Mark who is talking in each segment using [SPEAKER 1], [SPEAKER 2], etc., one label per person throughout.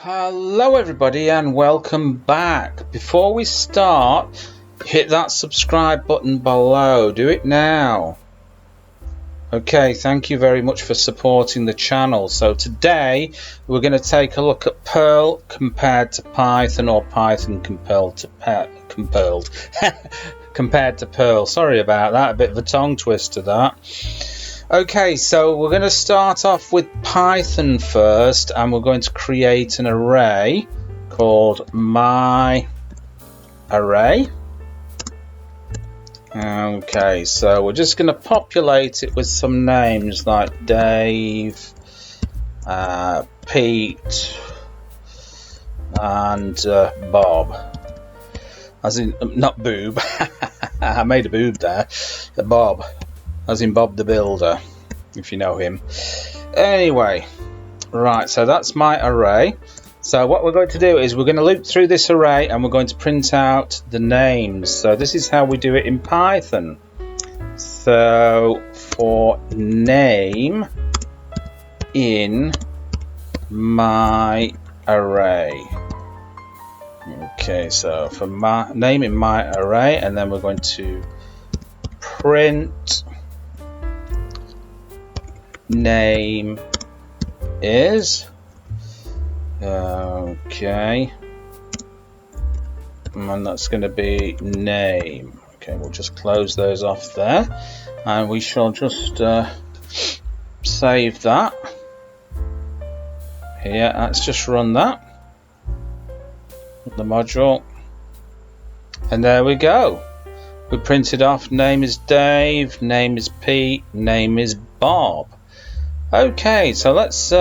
[SPEAKER 1] Hello everybody and welcome back. Before we start, hit that subscribe button below. Do it now. Okay, thank you very much for supporting the channel. So today we're going to take a look at Perl compared to Python, or Python compared to Perl. Sorry about that, a bit of a tongue twister that. Okay, so we're going to start off with Python first, and we're going to create an array called my array. Okay, so we're just going to populate it with some names like Dave, Pete, and Bob. As in, not boob. I made a boob there. Bob. As in Bob the Builder, if you know him. Anyway, right, so that's my array. So what we're going to do is we're going to loop through this array and we're going to print out the names. So this is how we do it in Python. So for name in my array. Okay, so for my name in my array, and then we're going to print name is. Okay, and that's going to be name. Okay, we'll just close those off there, and we shall just save that. Here, let's just run that, the module, and there we go. We printed off name is Dave, name is Pete, name is Bob. Okay, so let's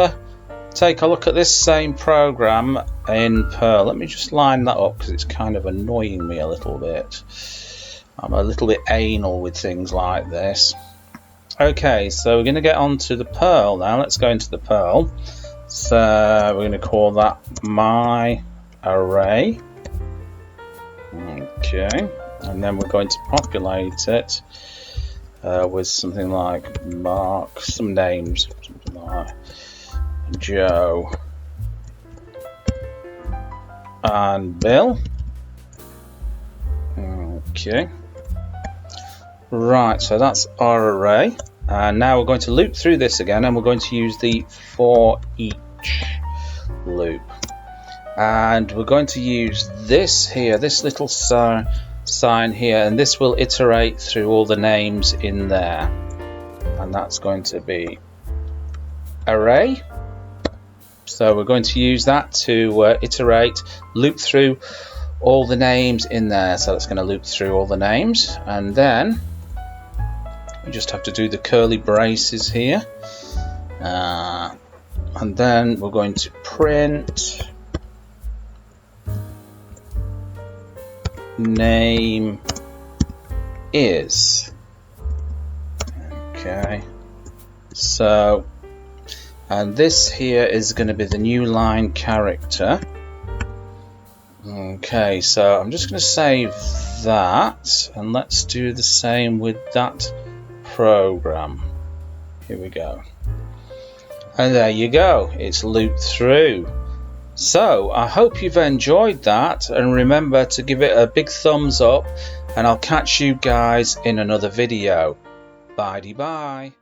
[SPEAKER 1] take a look at this same program in Perl. Let me just line that up because it's kind of annoying me a little bit. I'm a little bit anal with things like this. Okay, so we're going to get on to the Perl now. Let's go into the Perl. So we're going to call that my array. Okay, and then we're going to populate it with something like Mark, some names, something like Joe and Bill. Okay, right, so that's our array, and now we're going to loop through this again, and we're going to use the for each loop, and we're going to use this here, this little sign here, and this will iterate through all the names in there, and that's going to be array. So we're going to use that to iterate, loop through all the names in there. So it's going to loop through all the names, and then we just have to do the curly braces here, and then we're going to print name is. Okay, so, and this here is going to be the new line character. Okay, so I'm just going to save that, and let's do the same with that program. Here we go, and there you go, it's looped through. So I hope you've enjoyed that, and remember to give it a big thumbs up, and I'll catch you guys in another video. Bye-bye.